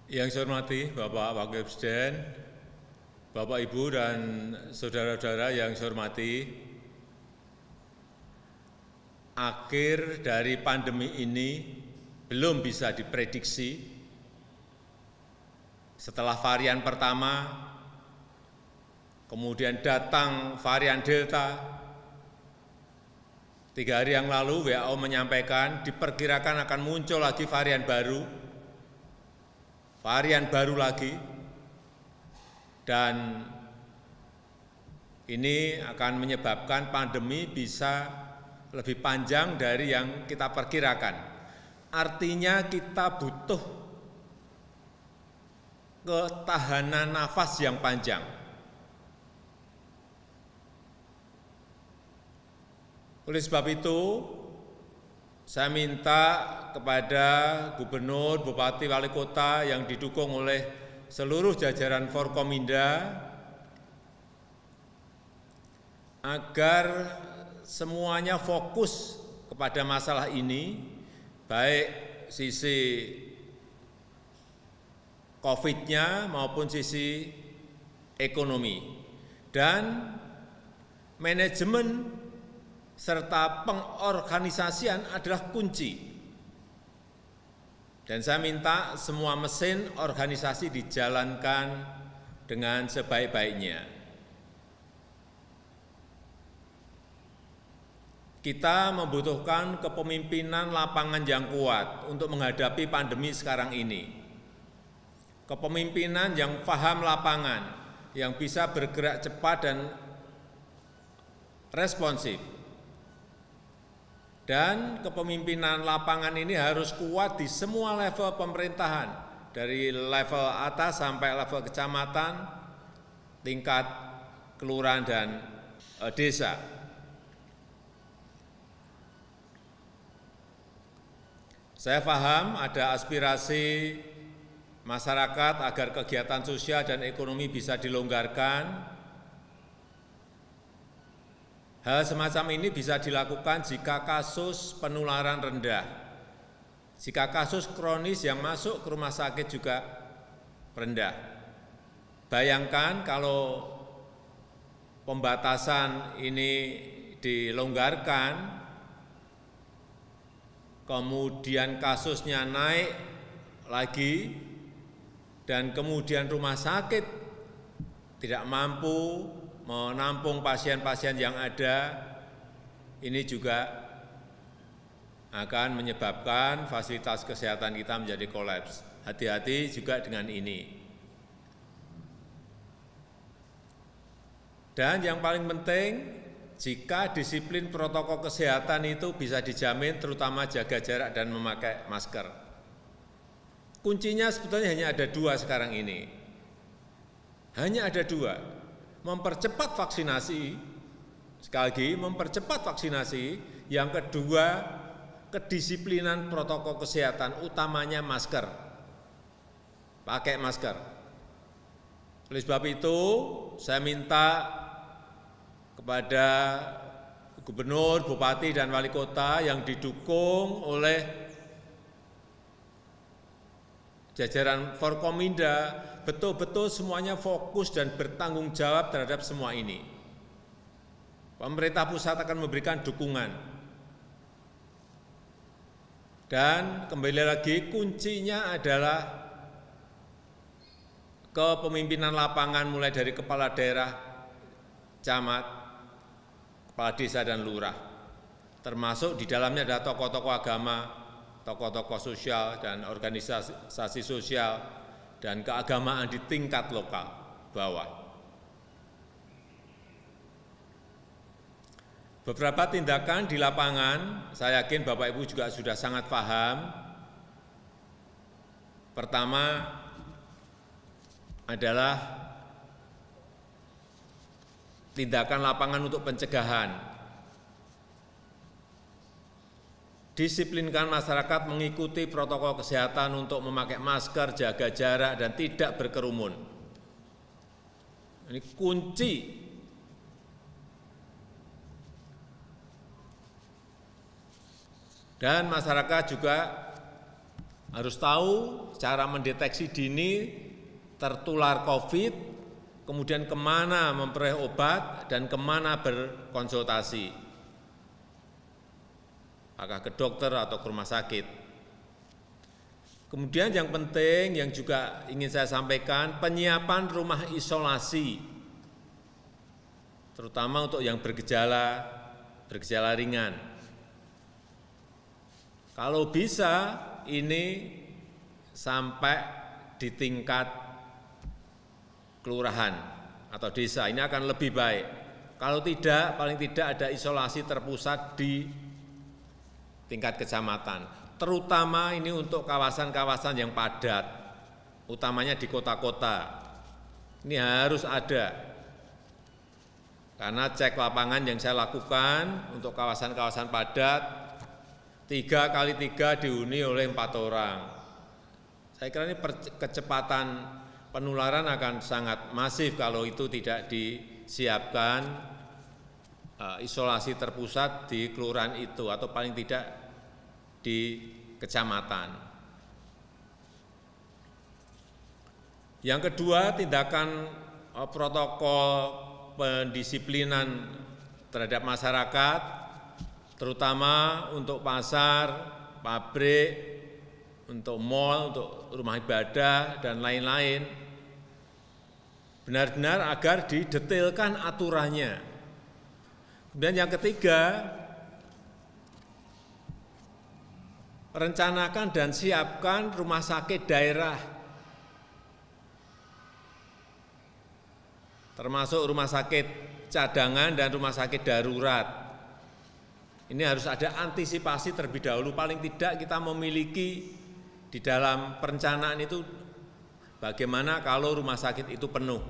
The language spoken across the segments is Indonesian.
Yang saya hormati Bapak Wakil Presiden, Bapak Ibu dan saudara-saudara yang saya hormati, akhir dari pandemi ini belum bisa diprediksi. Setelah varian pertama, kemudian datang varian Delta. 3 hari yang lalu WHO menyampaikan diperkirakan akan muncul lagi varian baru lagi, dan ini akan menyebabkan pandemi bisa lebih panjang dari yang kita perkirakan. Artinya kita butuh ketahanan nafas yang panjang. Oleh sebab itu, saya minta kepada gubernur, bupati, wali kota yang didukung oleh seluruh jajaran Forkominda agar semuanya fokus kepada masalah ini, baik sisi COVID-nya maupun sisi ekonomi, dan manajemen serta pengorganisasian adalah kunci. Dan saya minta semua mesin organisasi dijalankan dengan sebaik-baiknya. Kita membutuhkan kepemimpinan lapangan yang kuat untuk menghadapi pandemi sekarang ini. Kepemimpinan yang paham lapangan, yang bisa bergerak cepat dan responsif. Dan kepemimpinan lapangan ini harus kuat di semua level pemerintahan, dari level atas sampai level kecamatan, tingkat kelurahan dan desa. Saya paham ada aspirasi masyarakat agar kegiatan sosial dan ekonomi bisa dilonggarkan. Hal semacam ini bisa dilakukan jika kasus penularan rendah, jika kasus kronis yang masuk ke rumah sakit juga rendah. Bayangkan kalau pembatasan ini dilonggarkan, kemudian kasusnya naik lagi, dan kemudian rumah sakit tidak mampu menampung pasien-pasien yang ada, ini juga akan menyebabkan fasilitas kesehatan kita menjadi kolaps. Hati-hati juga dengan ini. Dan yang paling penting, jika disiplin protokol kesehatan itu bisa dijamin, terutama jaga jarak dan memakai masker. Kuncinya sebetulnya hanya ada 2 sekarang ini. Hanya ada 2. Mempercepat vaksinasi, sekali lagi mempercepat vaksinasi, yang kedua kedisiplinan protokol kesehatan, utamanya masker, pakai masker. Oleh sebab itu saya minta kepada gubernur, bupati, dan wali kota yang didukung oleh jajaran Forkominda, betul-betul semuanya fokus dan bertanggung jawab terhadap semua ini. Pemerintah pusat akan memberikan dukungan. Dan kembali lagi, kuncinya adalah kepemimpinan lapangan mulai dari kepala daerah, camat, kepala desa, dan lurah. Termasuk di dalamnya ada tokoh-tokoh agama, tokoh-tokoh sosial, dan organisasi sosial, dan keagamaan di tingkat lokal bawah. Beberapa tindakan di lapangan, saya yakin Bapak Ibu juga sudah sangat paham. Pertama adalah tindakan lapangan untuk pencegahan. Disiplinkan masyarakat mengikuti protokol kesehatan untuk memakai masker, jaga jarak, dan tidak berkerumun. Ini kunci. Dan masyarakat juga harus tahu cara mendeteksi dini tertular COVID, kemudian kemana memperoleh obat dan kemana berkonsultasi, apakah ke dokter atau ke rumah sakit. Kemudian yang penting yang juga ingin saya sampaikan, penyiapan rumah isolasi, terutama untuk yang bergejala ringan. Kalau bisa ini sampai di tingkat kelurahan atau desa, ini akan lebih baik. Kalau tidak, paling tidak ada isolasi terpusat di tingkat kecamatan, terutama ini untuk kawasan-kawasan yang padat, utamanya di kota-kota. Ini harus ada, karena cek lapangan yang saya lakukan untuk kawasan-kawasan padat, 3x3 dihuni oleh 4 orang. Saya kira ini kecepatan penularan akan sangat masif kalau itu tidak disiapkan isolasi terpusat di kelurahan itu atau paling tidak di kecamatan. Yang kedua, tindakan protokol pendisiplinan terhadap masyarakat, terutama untuk pasar, pabrik, untuk mal, untuk rumah ibadah, dan lain-lain, benar-benar agar didetailkan aturannya. Kemudian yang ketiga, rencanakan dan siapkan rumah sakit daerah, termasuk rumah sakit cadangan dan rumah sakit darurat. Ini harus ada antisipasi terlebih dahulu, paling tidak kita memiliki di dalam perencanaan itu bagaimana kalau rumah sakit itu penuh.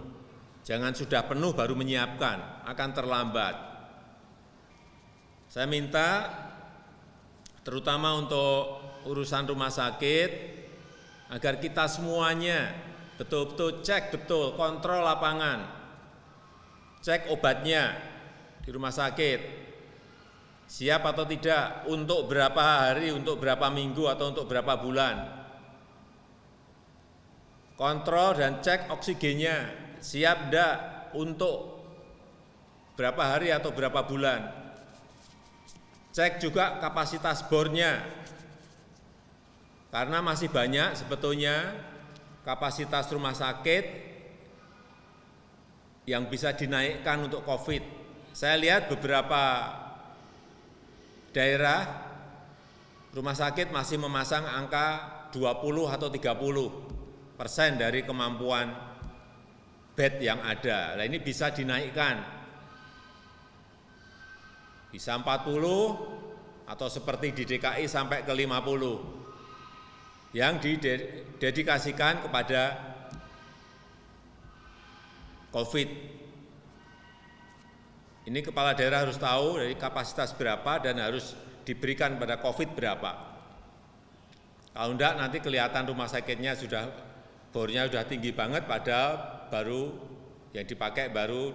Jangan sudah penuh baru menyiapkan, akan terlambat. Saya minta terutama untuk urusan rumah sakit agar kita semuanya betul-betul cek betul, kontrol lapangan, cek obatnya di rumah sakit, siap atau tidak, untuk berapa hari, untuk berapa minggu, atau untuk berapa bulan. Kontrol dan cek oksigennya, siap enggak untuk berapa hari atau berapa bulan. Cek juga kapasitas bornya, karena masih banyak sebetulnya kapasitas rumah sakit yang bisa dinaikkan untuk COVID. Saya lihat beberapa daerah rumah sakit masih memasang angka 20 atau 30% dari kemampuan bed yang ada. Nah, ini bisa dinaikkan, bisa 40 atau seperti di DKI sampai ke 50 yang didedikasikan kepada COVID. Ini kepala daerah harus tahu dari kapasitas berapa dan harus diberikan pada COVID berapa. Kalau enggak nanti kelihatan rumah sakitnya sudah bornya sudah tinggi banget, padahal baru yang dipakai baru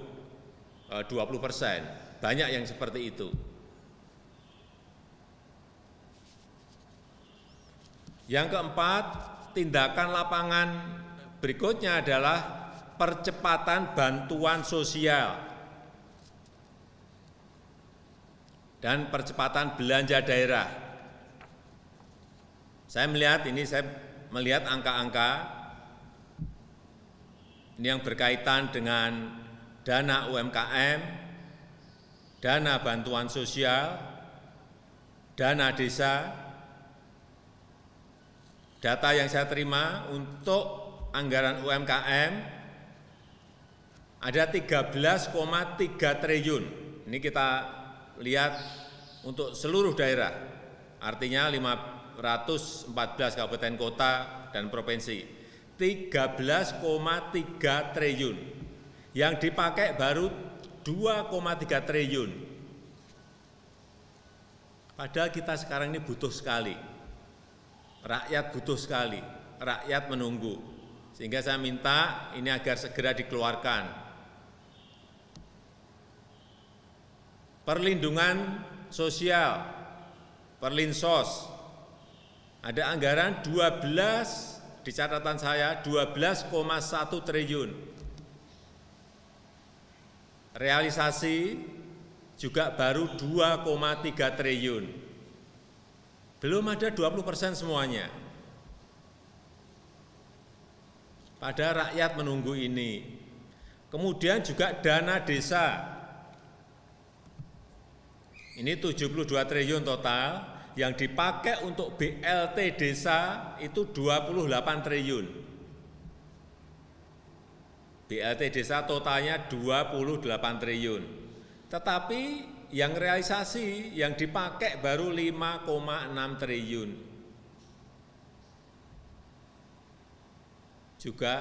20%. Banyak yang seperti itu. Yang keempat, tindakan lapangan berikutnya adalah percepatan bantuan sosial dan percepatan belanja daerah. Saya melihat angka-angka ini yang berkaitan dengan dana UMKM, dana bantuan sosial, dana desa. Data yang saya terima untuk anggaran UMKM ada 13,3 triliun. Ini kita lihat untuk seluruh daerah, artinya 514 kabupaten kota dan provinsi. 13,3 triliun. Yang dipakai baru 2,3 triliun. Padahal kita sekarang ini butuh sekali. Rakyat butuh sekali, rakyat menunggu. Sehingga saya minta ini agar segera dikeluarkan. Perlindungan sosial, Perlinsos, Ada anggaran 12, di catatan saya 12,1 triliun. Realisasi juga baru 2,3 triliun. Belum ada 20% semuanya. Pada rakyat menunggu ini. Kemudian juga dana desa. Ini 72 triliun total. Yang dipakai untuk BLT desa itu 28 triliun. BLT desa totalnya 28 triliun. Tetapi yang realisasi, yang dipakai baru 5,6 triliun. Juga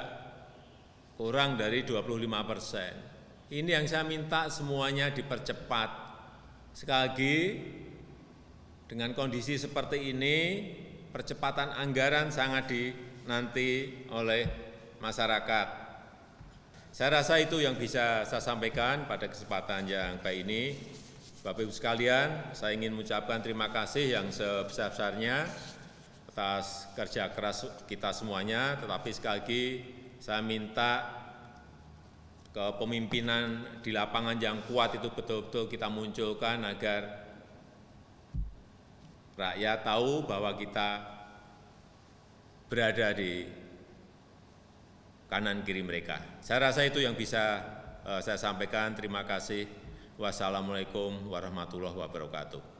kurang dari 25%. Ini yang saya minta semuanya dipercepat. Sekali lagi, dengan kondisi seperti ini, percepatan anggaran sangat dinanti oleh masyarakat. Saya rasa itu yang bisa saya sampaikan pada kesempatan yang baik ini. Bapak Ibu sekalian, saya ingin mengucapkan terima kasih yang sebesar-besarnya atas kerja keras kita semuanya, tetapi sekali lagi saya minta kepemimpinan di lapangan yang kuat itu betul-betul kita munculkan agar rakyat tahu bahwa kita berada di kanan kiri mereka. Saya rasa itu yang bisa saya sampaikan. Terima kasih. Wassalamualaikum warahmatullahi wabarakatuh.